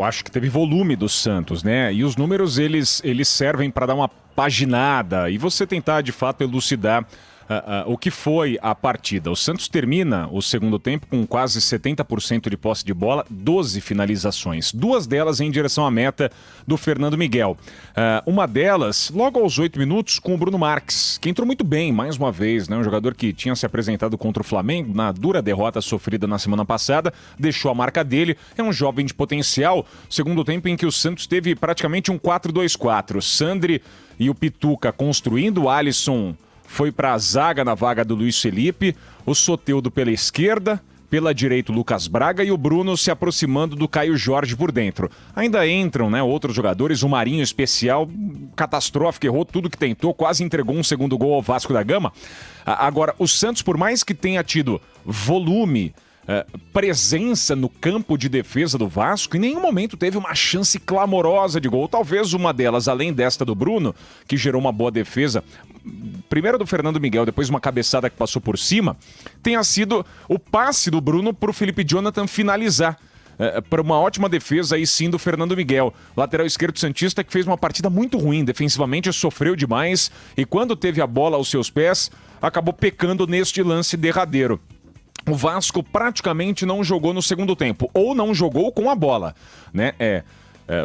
Eu acho que teve volume do Santos, né? E os números, eles servem para dar uma paginada e você tentar, de fato, elucidar o que foi a partida. O Santos termina o segundo tempo com quase 70% de posse de bola, 12 finalizações. 2 delas em direção à meta do Fernando Miguel. Uma delas, logo aos 8 minutos, com o Bruno Marques, que entrou muito bem, mais uma vez, né? Um jogador que tinha se apresentado contra o Flamengo na dura derrota sofrida na semana passada, deixou a marca dele, é um jovem de potencial. Segundo tempo em que o Santos teve praticamente um 4-2-4. Sandri e o Pituca construindo, o Alisson foi para a zaga na vaga do Luiz Felipe, o Soteldo pela esquerda, pela direita o Lucas Braga e o Bruno se aproximando do Caio Jorge por dentro. Ainda entram, né, outros jogadores, o Marinho especial, catastrófico, errou tudo que tentou, quase entregou um segundo gol ao Vasco da Gama. Agora, o Santos, por mais que tenha tido volume, presença no campo de defesa do Vasco, em nenhum momento teve uma chance clamorosa de gol. Talvez uma delas, além desta do Bruno, que gerou uma boa defesa, primeiro do Fernando Miguel, depois uma cabeçada que passou por cima, tenha sido o passe do Bruno para o Felipe Jonathan finalizar. Para uma ótima defesa aí sim do Fernando Miguel, lateral esquerdo santista, que fez uma partida muito ruim, defensivamente sofreu demais e quando teve a bola aos seus pés, acabou pecando neste lance derradeiro. O Vasco praticamente não jogou no segundo tempo, ou não jogou com a bola, né?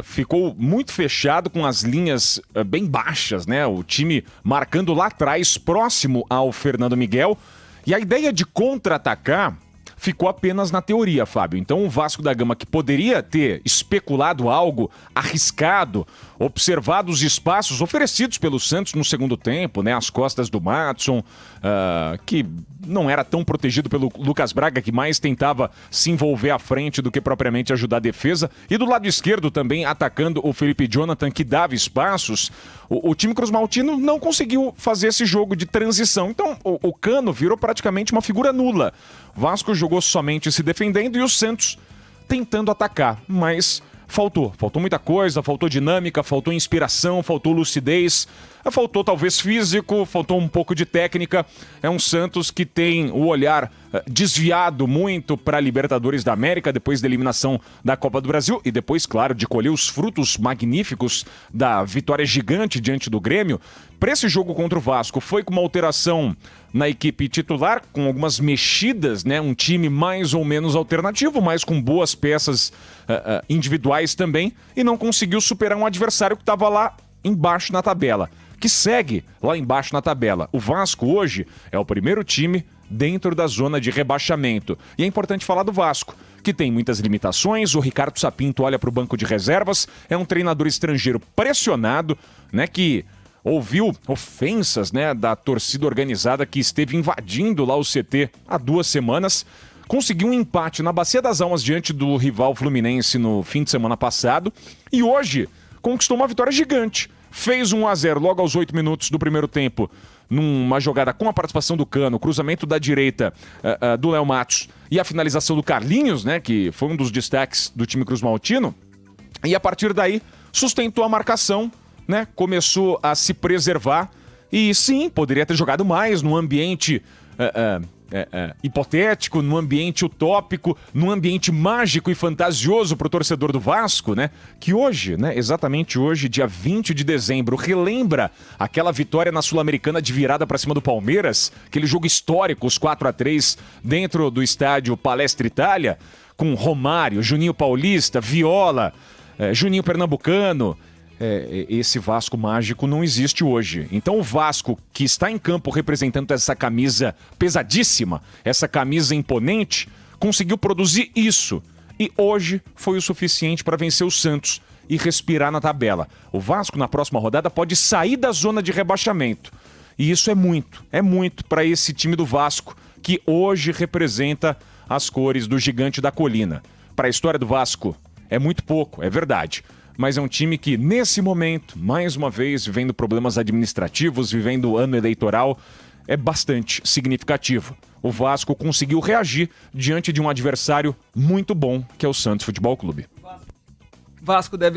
Ficou muito fechado com as linhas bem baixas, né? O time marcando lá atrás, próximo ao Fernando Miguel. E a ideia de contra-atacar ficou apenas na teoria, Fábio. Então o Vasco da Gama, que poderia ter especulado algo, arriscado, observado os espaços oferecidos pelo Santos no segundo tempo, né? As costas do Matson, que não era tão protegido pelo Lucas Braga, que mais tentava se envolver à frente do que propriamente ajudar a defesa. E do lado esquerdo também atacando o Felipe Jonathan, que dava espaços. O time cruzmaltino não conseguiu fazer esse jogo de transição. Então o Cano virou praticamente uma figura nula. Vasco jogou somente se defendendo e o Santos tentando atacar, mas faltou muita coisa, faltou dinâmica, faltou inspiração, faltou lucidez, faltou talvez físico, faltou um pouco de técnica. É um Santos que tem o olhar desviado muito para a Libertadores da América, depois da eliminação da Copa do Brasil e depois, claro, de colher os frutos magníficos da vitória gigante diante do Grêmio. Para esse jogo contra o Vasco, foi com uma alteração na equipe titular, com algumas mexidas, né? Um time mais ou menos alternativo, mas com boas peças individuais também, e não conseguiu superar um adversário que estava lá embaixo na tabela, que segue lá embaixo na tabela. O Vasco hoje é o primeiro time dentro da zona de rebaixamento. E é importante falar do Vasco, que tem muitas limitações. O Ricardo Sapinto olha para o banco de reservas, é um treinador estrangeiro pressionado, né, que ouviu ofensas, né, da torcida organizada que esteve invadindo lá o CT há 2 semanas. Conseguiu um empate na Bacia das Almas diante do rival Fluminense no fim de semana passado. E hoje conquistou uma vitória gigante. Fez 1-0 logo aos 8 minutos do primeiro tempo, numa jogada com a participação do Cano, cruzamento da direita do Léo Matos e a finalização do Carlinhos, né, que foi um dos destaques do time cruzmaltino. E a partir daí sustentou a marcação, né, começou a se preservar e sim, poderia ter jogado mais num ambiente hipotético, num ambiente utópico, num ambiente mágico e fantasioso para o torcedor do Vasco, né? Que hoje, né, exatamente hoje, dia 20 de dezembro, relembra aquela vitória na Sul-Americana de virada para cima do Palmeiras, aquele jogo histórico, os 4-3 dentro do estádio Palestra Itália, com Romário, Juninho Paulista, Viola, Juninho Pernambucano. Esse Vasco mágico não existe hoje. Então o Vasco, que está em campo representando essa camisa pesadíssima, essa camisa imponente, conseguiu produzir isso. E hoje foi o suficiente para vencer o Santos e respirar na tabela. O Vasco, na próxima rodada, pode sair da zona de rebaixamento. E isso é muito para esse time do Vasco, que hoje representa as cores do Gigante da Colina. Para a história do Vasco, é muito pouco, é verdade. Mas é um time que, nesse momento, mais uma vez, vivendo problemas administrativos, vivendo o ano eleitoral, é bastante significativo. O Vasco conseguiu reagir diante de um adversário muito bom, que é o Santos Futebol Clube. Vasco deve